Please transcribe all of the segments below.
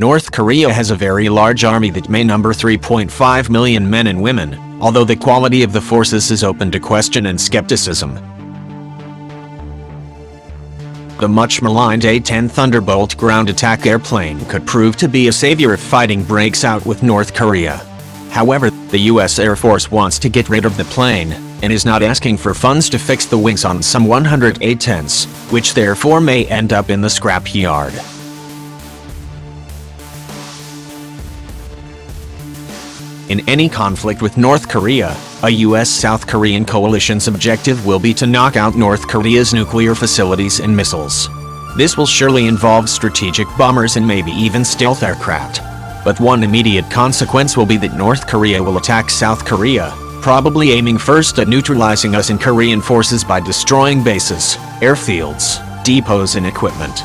North Korea has a very large army that may number 3.5 million men and women, although the quality of the forces is open to question and skepticism. The much-maligned A-10 Thunderbolt ground attack airplane could prove to be a savior if fighting breaks out with North Korea. However, the U.S. Air Force wants to get rid of the plane, and is not asking for funds to fix the wings on some 100 A-10s, which therefore may end up in the scrap yard. In any conflict with North Korea, a U.S.-South Korean coalition's objective will be to knock out North Korea's nuclear facilities and missiles. This will surely involve strategic bombers and maybe even stealth aircraft. But one immediate consequence will be that North Korea will attack South Korea, probably aiming first at neutralizing us and Korean forces by destroying bases, airfields, depots and equipment.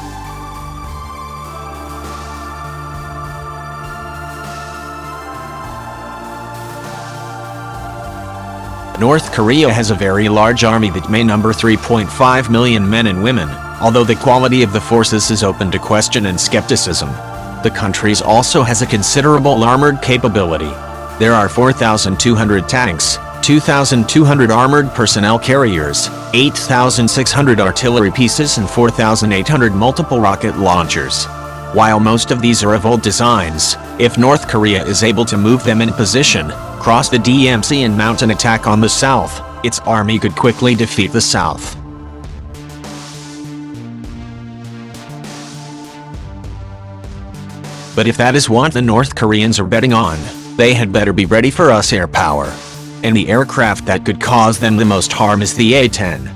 North Korea has a very large army that may number 3.5 million men and women, although the quality of the forces is open to question and skepticism. The country also has a considerable armored capability. There are 4,200 tanks, 2,200 armored personnel carriers, 8,600 artillery pieces and 4,800 multiple rocket launchers. While most of these are of old designs, if North Korea is able to move them in position, cross the DMZ and mount an attack on the South, its army could quickly defeat the South. But if that is what the North Koreans are betting on, they had better be ready for us air power. And the aircraft that could cause them the most harm is the A-10.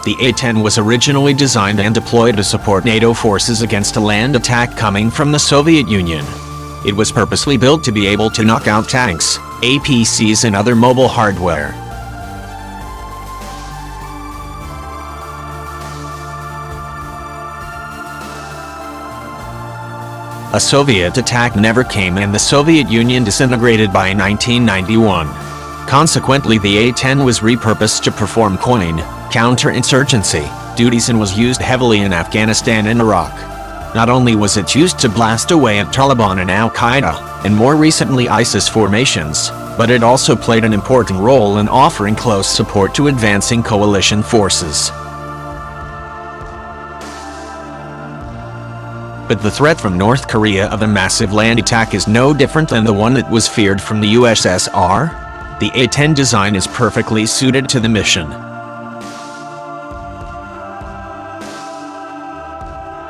The A-10 was originally designed and deployed to support NATO forces against a land attack coming from the Soviet Union. It was purposely built to be able to knock out tanks, APCs and other mobile hardware. A Soviet attack never came and the Soviet Union disintegrated by 1991. Consequently, the A-10 was repurposed to perform counterinsurgency duties and was used heavily in Afghanistan and Iraq. Not only was it used to blast away at Taliban and Al-Qaeda, and more recently ISIS formations, but it also played an important role in offering close support to advancing coalition forces. But the threat from North Korea of a massive land attack is no different than the one that was feared from the USSR. The A-10 design is perfectly suited to the mission.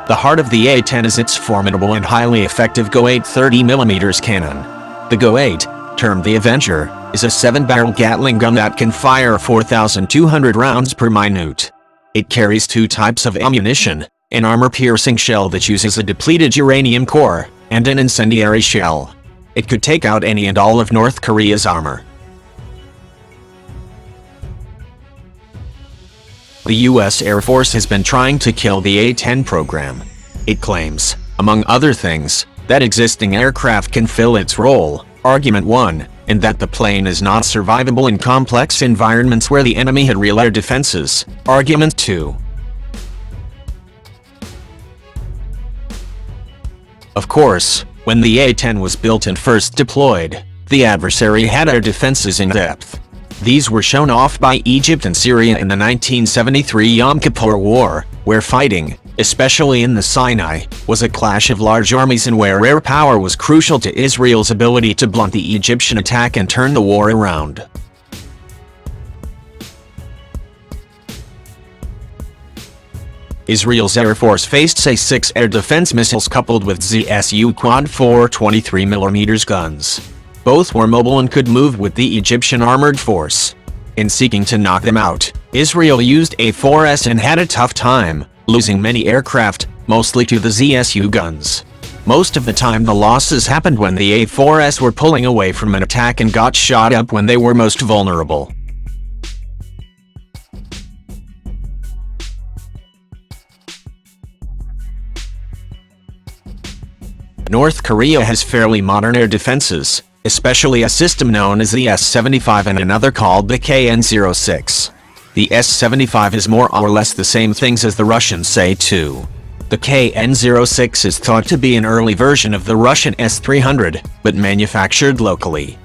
The heart of the A-10 is its formidable and highly effective Go-8 30mm cannon. The Go-8, termed the Avenger, is a 7-barrel Gatling gun that can fire 4,200 rounds per minute. It carries two types of ammunition, an armor-piercing shell that uses a depleted uranium core, and an incendiary shell. It could take out any and all of North Korea's armor. The U.S. Air Force has been trying to kill the A-10 program. It claims, among other things, that existing aircraft can fill its role, Argument 1, and that the plane is not survivable in complex environments where the enemy had real air defenses, Argument 2. Of course, when the A-10 was built and first deployed, the adversary had air defenses in depth. These were shown off by Egypt and Syria in the 1973 Yom Kippur War, where fighting, especially in the Sinai, was a clash of large armies and where air power was crucial to Israel's ability to blunt the Egyptian attack and turn the war around. Israel's Air Force faced A-6 air defense missiles coupled with ZSU Quad 4 23mm guns. Both were mobile and could move with the Egyptian armored force. In seeking to knock them out, Israel used A-4S and had a tough time, losing many aircraft, mostly to the ZSU guns. Most of the time the losses happened when the A-4S were pulling away from an attack and got shot up when they were most vulnerable. North Korea has fairly modern air defenses, especially a system known as the S-75 and another called the KN-06. The S-75 is more or less the same things as the Russians say too. The KN-06 is thought to be an early version of the Russian S-300, but manufactured locally.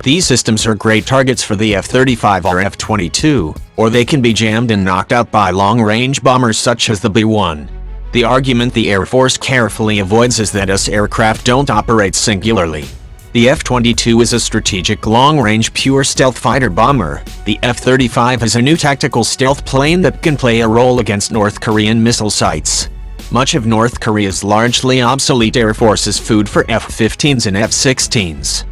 These systems are great targets for the F-35 or F-22, or they can be jammed and knocked out by long-range bombers such as the B-1. The argument the Air Force carefully avoids is that US aircraft don't operate singularly. The F-22 is a strategic long-range pure stealth fighter bomber. The F-35 is a new tactical stealth plane that can play a role against North Korean missile sites. Much of North Korea's largely obsolete Air Force is food for F-15s and F-16s.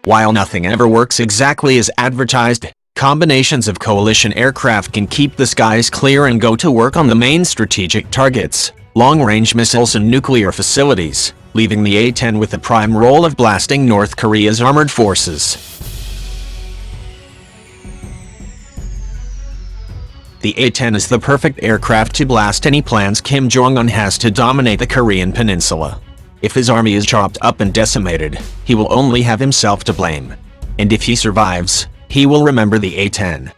While nothing ever works exactly as advertised, combinations of coalition aircraft can keep the skies clear and go to work on the main strategic targets, long-range missiles and nuclear facilities, leaving the A-10 with the prime role of blasting North Korea's armored forces. The A-10 is the perfect aircraft to blast any plans Kim Jong-un has to dominate the Korean peninsula. If his army is chopped up and decimated, he will only have himself to blame. And if he survives, he will remember the A-10.